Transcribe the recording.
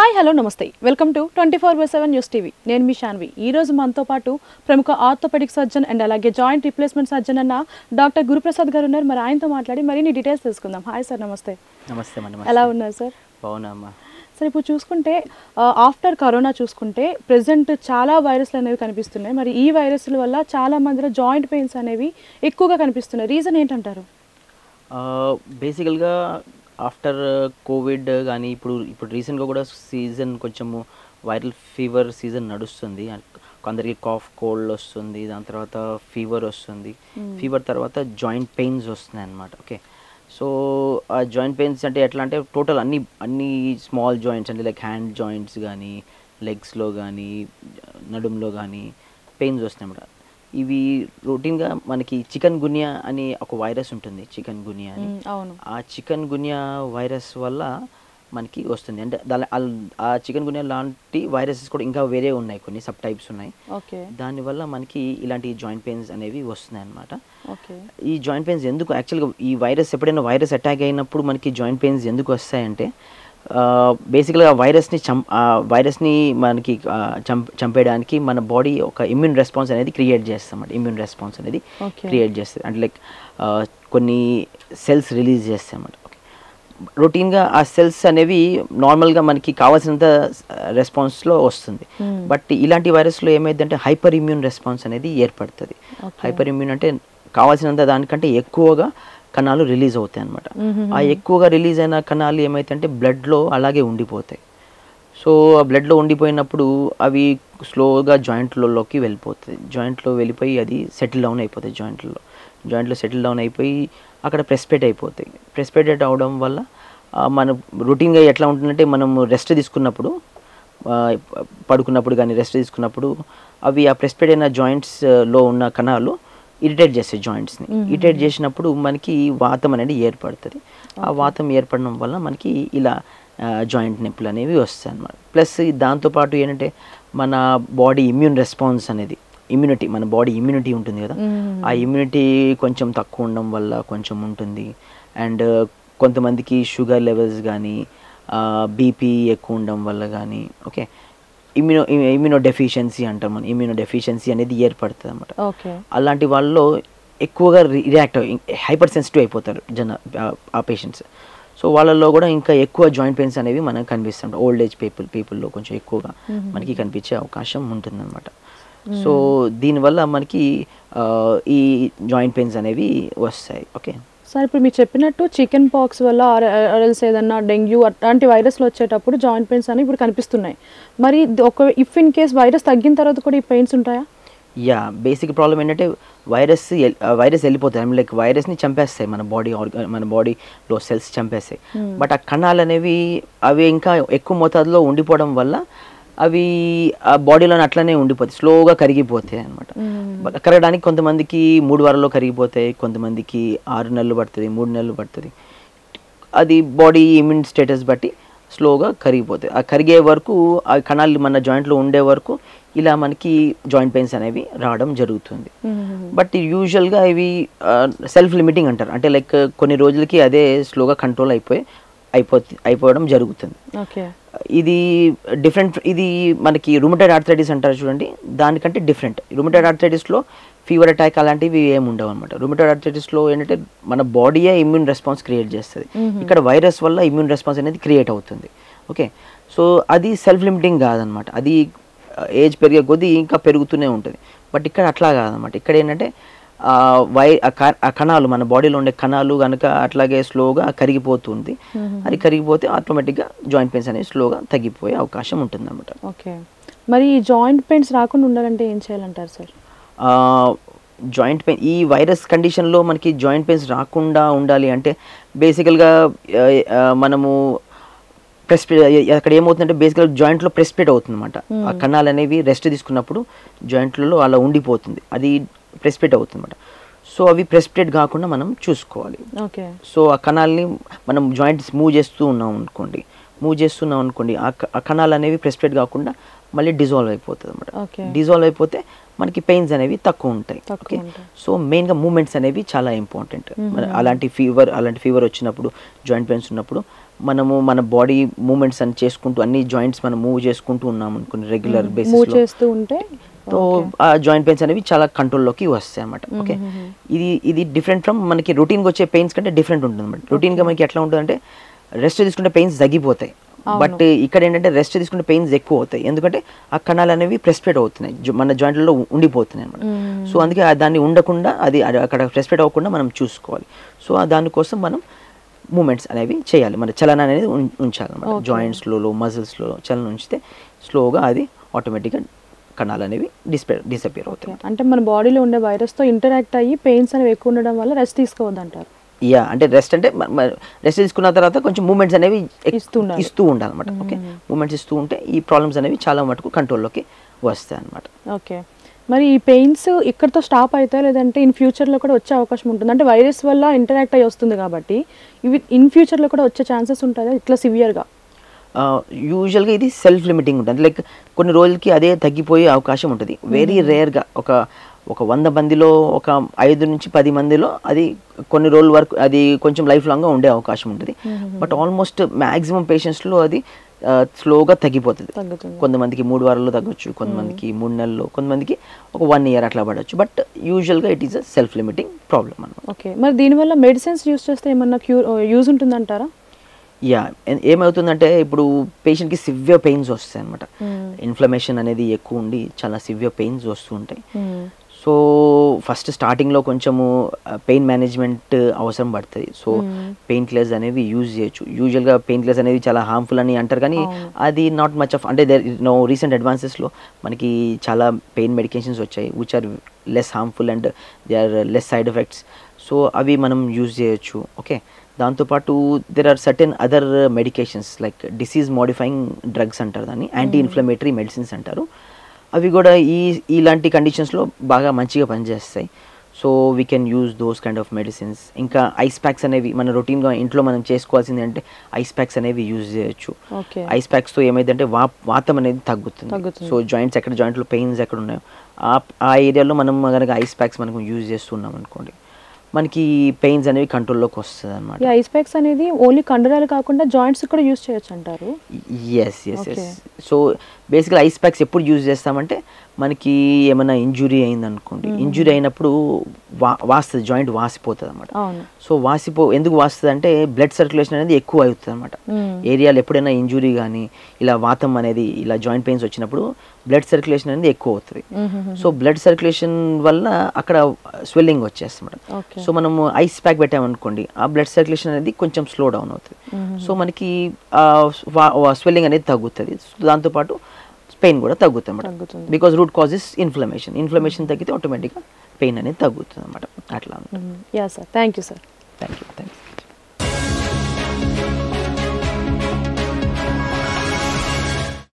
Hi hello నమస్తే welcome to 24/7 news TV. నేను మీ శాన్వి. ఈ రోజు మనతో పాటు ప్రముఖ ఆర్థోపెడిక్ సర్జన్ అండ్ అలాగే జాయింట్ రీప్లేస్మెంట్ సర్జన్ అన్న డాక్టర్ గురుప్రసాద్ గారు ఉన్నారు. మరి ఆయనతో మాట్లాడి మరిన్ని డీటెయిల్స్ తెలుసుకుందాం. హాయ్ సార్, నమస్తే. నమస్తే మేడం. ఎలా ఉన్నారు సార్? బాగున్నామ్మా. సార్, ఇప్పుడు చూసుకుంటే ఆఫ్టర్ కరోనా చూసుకుంటే ప్రెసెంట్ చాలా వైరస్లు అనేవి కనిపిస్తున్నాయి. మరి ఈ వైరస్ల వల్ల చాలా మందిలో జాయింట్ పెయిన్స్ అనేవి ఎక్కువగా కనిపిస్తున్నాయి. రీజన్ ఏంటంటారు? బేసికల్గా ఆఫ్టర్ కోవిడ్ కానీ ఇప్పుడు రీసెంట్గా కూడా సీజన్ కొంచెము వైరల్ ఫీవర్ సీజన్ నడుస్తుంది. కొందరికి కాఫ్ కోల్డ్ వస్తుంది, దాని తర్వాత ఫీవర్ వస్తుంది. ఫీవర్ తర్వాత జాయింట్ పెయిన్స్ వస్తున్నాయి అన్నమాట. ఓకే, సో ఆ జాయింట్ పెయిన్స్ అంటే ఎట్లా అంటే టోటల్ అన్ని స్మాల్ జాయింట్స్ అంటే లైక్ హ్యాండ్ జాయింట్స్ కానీ లెగ్స్లో కానీ నడుములో కానీ పెయిన్స్ వస్తున్నాయి అన్నమాట. ఇవి రొటీన్గా మనకి చికెన్ గున్యా అని ఒక వైరస్ ఉంటుంది, చికెన్ గున్యా అని. ఆ చికెన్ గున్యా వైరస్ వల్ల మనకి వస్తుంది. అంటే ఆ చికెన్ గున్యా లాంటి వైరసెస్ కూడా ఇంకా వేరే ఉన్నాయి, కొన్ని సబ్ టైప్స్ ఉన్నాయి. దానివల్ల మనకి ఇలాంటి జాయింట్ పెయిన్స్ అనేవి వస్తున్నాయి అన్నమాట. ఈ జాయింట్ పెయిన్స్ ఎందుకు యాక్చువల్గా ఈ వైరస్ ఎప్పుడైనా వైరస్ అటాక్ అయినప్పుడు మనకి జాయింట్ పెయిన్స్ ఎందుకు వస్తాయంటే బేసికల్గా వైరస్ని మనకి చంపేయడానికి మన బాడీ ఒక ఇమ్యూన్ రెస్పాన్స్ అనేది క్రియేట్ చేస్తాం. ఇమ్యూన్ రెస్పాన్స్ అనేది క్రియేట్ చేస్తుంది. అంటే లైక్ కొన్ని సెల్స్ రిలీజ్ చేస్తామన్నమాట. రొటీన్గా ఆ సెల్స్ అనేవి నార్మల్గా మనకి కావాల్సినంత రెస్పాన్స్లో వస్తుంది. బట్ ఇలాంటి వైరస్లో ఏమైందంటే హైపర్ ఇమ్యూన్ రెస్పాన్స్ అనేది ఏర్పడుతుంది. హైపర్ ఇమ్యూన్ అంటే కావాల్సినంత దానికంటే ఎక్కువగా కణాలు రిలీజ్ అవుతాయి అన్నమాట. ఆ ఎక్కువగా రిలీజ్ అయిన కణాలు ఏమైతే బ్లడ్లో అలాగే ఉండిపోతాయి. సో ఆ బ్లడ్లో ఉండిపోయినప్పుడు అవి స్లోగా జాయింట్లలోకి వెళ్ళిపోతుంది. జాయింట్లో వెళ్ళిపోయి అది సెటిల్ డౌన్ అయిపోతాయి. జాయింట్లో సెటిల్ డౌన్ అయిపోయి అక్కడ ప్రెసిపిటేట్ అయిపోతాయి. ప్రెసిపిటేట్ అవడం వల్ల మన రొటీన్గా ఎట్లా ఉంటుందంటే మనం రెస్ట్ తీసుకున్నప్పుడు పడుకున్నప్పుడు కానీ రెస్ట్ తీసుకున్నప్పుడు అవి ఆ ప్రెసిపిటేట్ అయిన జాయింట్స్లో ఉన్న కణాలు ఇరిటేట్ చేస్తాయి జాయింట్స్ని. ఇరిటేట్ చేసినప్పుడు మనకి వాతం అనేది ఏర్పడుతుంది. ఆ వాతం ఏర్పడడం వల్ల మనకి ఇలా జాయింట్ నొప్పులు అనేవి వస్తాయి అన్నమాట. ప్లస్ దాంతోపాటు ఏంటంటే మన బాడీ ఇమ్యూన్ రెస్పాన్స్ అనేది మన బాడీ ఇమ్యూనిటీ ఉంటుంది కదా, ఆ ఇమ్యూనిటీ కొంచెం తక్కువ ఉండడం వల్ల కొంచెం ఉంటుంది. అండ్ కొంతమందికి షుగర్ లెవెల్స్ కానీ బీపీ ఎక్కువ ఉండడం వల్ల కానీ ఓకే ఇమ్యూనో డెఫిషియన్సీ అంటాం మనం. ఇమ్యూనో డెఫిషియన్సీ అనేది ఏర్పడుతుంది అన్నమాట. అలాంటి వాళ్ళలో ఎక్కువగా రియాక్ట్ హైపర్ సెన్సిటివ్ అయిపోతారు ఆ పేషెంట్స్. సో వాళ్ళల్లో కూడా ఇంకా ఎక్కువ జాయింట్ పెయిన్స్ అనేవి మనకు కనిపిస్తాం. ఓల్డ్ ఏజ్ పీపుల్లో కొంచెం ఎక్కువగా మనకి కనిపించే అవకాశం ఉంటుంది అన్నమాట. సో దీనివల్ల మనకి ఈ జాయింట్ పెయిన్స్ అనేవి వస్తాయి. ఓకే సార్, ఇప్పుడు మీరు చెప్పినట్టు చికెన్ పాక్స్ వల్ల ఆర్ఎల్స్ ఏదన్నా డెంగ్యూ అట్లాంటి వైరస్లు వచ్చేటప్పుడు జాయింట్ పెయిన్స్ అనేవి ఇప్పుడు కనిపిస్తున్నాయి. మరి ఇఫ్ ఇన్ కేస్ వైరస్ తగ్గిన తర్వాత కూడా ఈ పెయిన్స్ ఉంటాయా? యా, బేసిక్ ప్రాబ్లం ఏంటంటే వైరస్ వెళ్ళిపోతాయి. లైక్ వైరస్ని చంపేస్తాయి, మన బాడీలో సెల్స్ చంపేస్తాయి. బట్ ఆ కణాలు అనేవి అవి ఇంకా ఎక్కువ మోతాదులో ఉండిపోవడం వల్ల అవి ఆ బాడీలో అట్లనే ఉండిపోతాయి, స్లోగా కరిగిపోతాయి అనమాట. కరగడానికి కొంతమందికి 3 వారాల్లో కరిగిపోతాయి, కొంతమందికి 6 నెలలు పడుతుంది, 3 నెలలు పడుతుంది. అది బాడీ ఇమ్యూన్ స్టేటస్ బట్టి స్లోగా కరిగిపోతాయి. ఆ కరిగే వరకు ఆ కణాలు మన జాయింట్లో ఉండే వరకు ఇలా మనకి జాయింట్ పెయిన్స్ అనేవి రావడం జరుగుతుంది. బట్ యూజువల్గా ఇవి సెల్ఫ్ లిమిటింగ్ అంటారు. అంటే లైక్ కొన్ని రోజులకి అదే స్లోగా కంట్రోల్ అయిపోవడం జరుగుతుంది. ఇది డిఫరెంట్. ఇది మనకి రుమటాయిడ్ ఆర్థరైటిస్ అంటారు చూడండి, దానికంటే డిఫరెంట్. రుమటాయిడ్ ఆర్థరైటిస్లో ఫీవర్ అటాక్ అలాంటివి ఏమి ఉండవు అనమాట. రుమటాయిడ్ ఆర్థరైటిస్లో ఏంటంటే మన బాడీయే ఇమ్యూన్ రెస్పాన్స్ క్రియేట్ చేస్తుంది. ఇక్కడ వైరస్ వల్ల ఇమ్యూన్ రెస్పాన్స్ అనేది క్రియేట్ అవుతుంది. ఓకే, సో అది సెల్ఫ్ లిమిటింగ్ కాదనమాట. అది ఏజ్ పెరిగే కొద్దీ ఇంకా పెరుగుతూనే ఉంటుంది. బట్ ఇక్కడ అట్లా కాదనమాట. ఇక్కడ ఏంటంటే ఆ కణాలు మన బాడీలో ఉండే కణాలు కనుక అట్లాగే స్లోగా కరిగిపోతుంది. అది కరిగిపోతే ఆటోమేటిక్గా జాయింట్ పెయిన్స్ అనేవి స్లోగా తగ్గిపోయే అవకాశం ఉంటుంది అనమాట. ఓకే, మరి ఈ జాయింట్ పెయిన్స్ రాకుండా ఉండాలంటే ఏం చేయాలంటారు సార్? జాయింట్ పెయిన్ ఈ వైరస్ కండిషన్లో మనకి జాయింట్ పెయిన్స్ రాకుండా ఉండాలి అంటే బేసికల్గా మనము అక్కడ ఏమవుతుందంటే బేసికల్గా జాయింట్లో ప్రెసిపిటేట్ అవుతుంది అనమాట. ఆ కణాలు అనేవి రెస్ట్ తీసుకున్నప్పుడు జాయింట్లలో అలా ఉండిపోతుంది, అది ప్రెసిపిటేట్ అవుతుంది అనమాట. సో అవి ప్రెసిపిటేట్ కాకుండా మనం చూసుకోవాలి. సో ఆ కణాలని మనం జాయింట్స్ మూవ్ చేస్తున్నాం అనుకోండి ఆ కణాలు అనేవి ప్రెసిపిటేట్ కాకుండా మళ్ళీ డిజాల్వ్ అయిపోతుంది అనమాట. డిజాల్వ్ అయిపోతే మనకి పెయిన్స్ అనేవి తక్కువ ఉంటాయి. ఓకే, సో మెయిన్గా మూమెంట్స్ అనేవి చాలా ఇంపార్టెంట్. అలాంటి ఫీవర్ వచ్చినప్పుడు, జాయింట్ పెయిన్స్ ఉన్నప్పుడు మనము మన బాడీ మూమెంట్స్ అని చేసుకుంటూ అన్ని జాయింట్స్ మనం మూవ్ చేసుకుంటూ ఉన్నాం అనుకోండి రెగ్యులర్ మూవ్ బేసిస్లో, చేస్తూ ఉంటే సో ఆ జాయింట్ పెయిన్స్ అనేవి చాలా కంట్రోల్లోకి వస్తాయి అన్నమాట. ఓకే, ఇది డిఫరెంట్ ఫ్రమ్ మనకి రొటీన్గా వచ్చే పెయిన్స్ కంటే డిఫరెంట్ ఉంటుంది అన్నమాట. రొటీన్గా మనకి ఎట్లా ఉంటుందంటే రెస్ట్ తీసుకుంటే పెయిన్స్ తగ్గిపోతాయి, బట్ ఇక్కడ ఏంటంటే రెస్ట్ తీసుకుంటే పెయిన్స్ ఎక్కువ అవుతాయి, ఎందుకంటే ఆ కణాలు అనేవి ప్రెస్పిరేట్ అవుతున్నాయి, మన జాయింట్లలో ఉండిపోతున్నాయి అనమాట. సో అందుకే దాన్ని ఉండకుండా అది అక్కడ ప్రెస్పిరేట్ అవ్వకుండా మనం చూసుకోవాలి. సో దానికోసం మనం మూమెంట్స్ అనేవి చేయాలి, మన చలన అనేది ఉంచాలన్నమాట. జాయింట్స్లో మజిల్స్లో చలన ఉంచితే స్లోగా అది ఆటోమేటిక్గా కణాలు అనేవి డిసపియర్ అవుతాయి. అంటే మన బాడీలో ఉండే వైరస్తో ఇంటరాక్ట్ అయ్యి పెయిన్స్ అనేవి ఎక్కువ ఉండడం వల్ల రెస్ట్ తీసుకోవద్దు అంటారు. యా, అంటే రెస్ట్ తీసుకున్న తర్వాత కొంచెం మూమెంట్స్ అనేవి ఇస్తూ ఉండాలన్నమాట. ఓకే, మూమెంట్స్ ఇస్తూ ఉంటే ఈ ప్రాబ్లమ్స్ అనేవి చాలా మటుకు కంట్రోల్లోకి వస్తాయి అన్నమాట. ఓకే, మరి ఈ పెయిన్స్ ఇక్కడతో స్టాప్ అవుతాయి లేదంటే ఇన్ ఫ్యూచర్లో కూడా వచ్చే అవకాశం ఉంటుంది? అంటే వైరస్ వల్ల ఇంటరాక్ట్ అయ్యి వస్తుంది కాబట్టి ఇవి ఇన్ ఫ్యూచర్లో కూడా వచ్చే ఛాన్సెస్ ఉంటాయా ఇట్లా సివియర్గా? యూజువల్గా ఇది సెల్ఫ్ లిమిటింగ్ ఉంటుంది, లైక్ కొన్ని రోజులకి అదే తగ్గిపోయే అవకాశం ఉంటుంది. వెరీ రేర్గా ఒక 100 మందిలో ఒక 5 నుంచి 10 మందిలో అది కొన్ని రోజుల వరకు అది కొంచెం లైఫ్ లాంగ్గా ఉండే అవకాశం ఉంటుంది. బట్ ఆల్మోస్ట్ మ్యాక్సిమం పేషెంట్స్లో అది స్లోగా తగ్గిపోతుంది. కొంతమందికి 3 వారాల్లో తగ్గొచ్చు, కొంతమందికి 3 నెలల్లో, కొంతమందికి ఒక 1 year అట్లా పడవచ్చు. బట్ యూజువల్గా it is a self limiting problem అనమాట. ఓకే, మరి దీనివల్ల మెడిసిన్స్ యూస్ చేస్తే ఏమన్నా యూజ్ ఉంటుందంటారా? యా, ఏమవుతుందంటే ఇప్పుడు పేషెంట్కి సివియర్ పెయిన్స్ వస్తాయి అనమాట. ఇన్ఫ్లమేషన్ అనేది ఎక్కువ ఉండి చాలా సివియర్ పెయిన్స్ వస్తూ ఉంటాయి. సో ఫస్ట్ స్టార్టింగ్లో కొంచెము పెయిన్ మేనేజ్మెంట్ అవసరం పడుతుంది. సో పెయిన్ కిల్లర్స్ అనేవి యూజ్ చేయొచ్చు. యూజువల్గా పెయిన్ కిల్లర్స్ అనేవి చాలా హార్మ్ఫుల్ అని అంటారు, కానీ అది నాట్ మచ్ ఆఫ్, అంటే నో రీసెంట్ అడ్వాన్సెస్లో మనకి చాలా పెయిన్ మెడికేషన్స్ వచ్చాయి which are less harmful and they are less side effects. So అవి మనం యూజ్ చేయొచ్చు. ఓకే, దాంతోపాటు there are certain other medications like disease modifying drugs అంటారు, దాన్ని యాంటీ ఇన్ఫ్లమేటరీ మెడిసిన్స్ అంటారు. అవి కూడా ఇలాంటి కండిషన్స్లో బాగా మంచిగా పనిచేస్తాయి. So we can use those kind of medicines. ఇంకా ఐస్ ప్యాక్స్ అనేవి మన రొటీన్గా ఇంట్లో మనం చేసుకోవాల్సింది అంటే ఐస్ ప్యాక్స్ అనేవి యూజ్ చేయొచ్చు. ఐస్ ప్యాక్స్తో ఏమైందంటే వాతం అనేది తగ్గుతుంది. సో జాయింట్స్ ఎక్కడ జాయింట్లో పెయిన్స్ ఎక్కడ ఉన్నాయో ఆ ఏరియాలో మనం కనుక ఐస్ ప్యాక్స్ మనకు యూజ్ చేస్తున్నాం అనుకోండి, మనకి పెయిన్స్ అనేవి కంట్రోల్లోకి వస్తుంది అనమాట. ఐస్ ప్యాక్స్ అనేది ఓన్లీ కండరాలు కాకుండా జాయింట్స్ కూడా యూజ్ చేయొచ్చు అంటారు? ఎస్. సో బేసిక్గా ఐస్ ప్యాక్స్ ఎప్పుడు యూజ్ చేస్తామంటే మనకి ఏమైనా ఇంజురీ అయిందనుకోండి, ఇంజురీ అయినప్పుడు వాస్తుంది, జాయింట్ వాసిపోతుంది అనమాట. సో ఎందుకు వాస్తుంది అంటే బ్లడ్ సర్క్యులేషన్ అనేది ఎక్కువ అవుతుంది అనమాట. ఏరియాలో ఎప్పుడైనా ఇంజురీ కానీ ఇలా వాతం అనేది ఇలా జాయింట్ పెయిన్స్ వచ్చినప్పుడు బ్లడ్ సర్క్యులేషన్ అనేది ఎక్కువ అవుతుంది. సో బ్లడ్ సర్క్యులేషన్ వల్ల అక్కడ స్వెల్లింగ్ వచ్చేస్తుంది. సో మనము ఐస్ ప్యాక్ పెట్టామనుకోండి, ఆ బ్లడ్ సర్క్యులేషన్ అనేది కొంచెం స్లో డౌన్ అవుతుంది. సో మనకి స్వెల్లింగ్ అనేది తగ్గుతుంది. దాంతోపాటు పెయిన్ కూడా తగ్గుతుంది అన్నమాట. Because root cause is inflammation తగ్గితే ఆటోమేటిక్గా పెయిన్ అనేది తగ్గుతుంది అన్నమాట. అట్లా ఉంటుంది. Yeah sir, thank you sir. Thank you.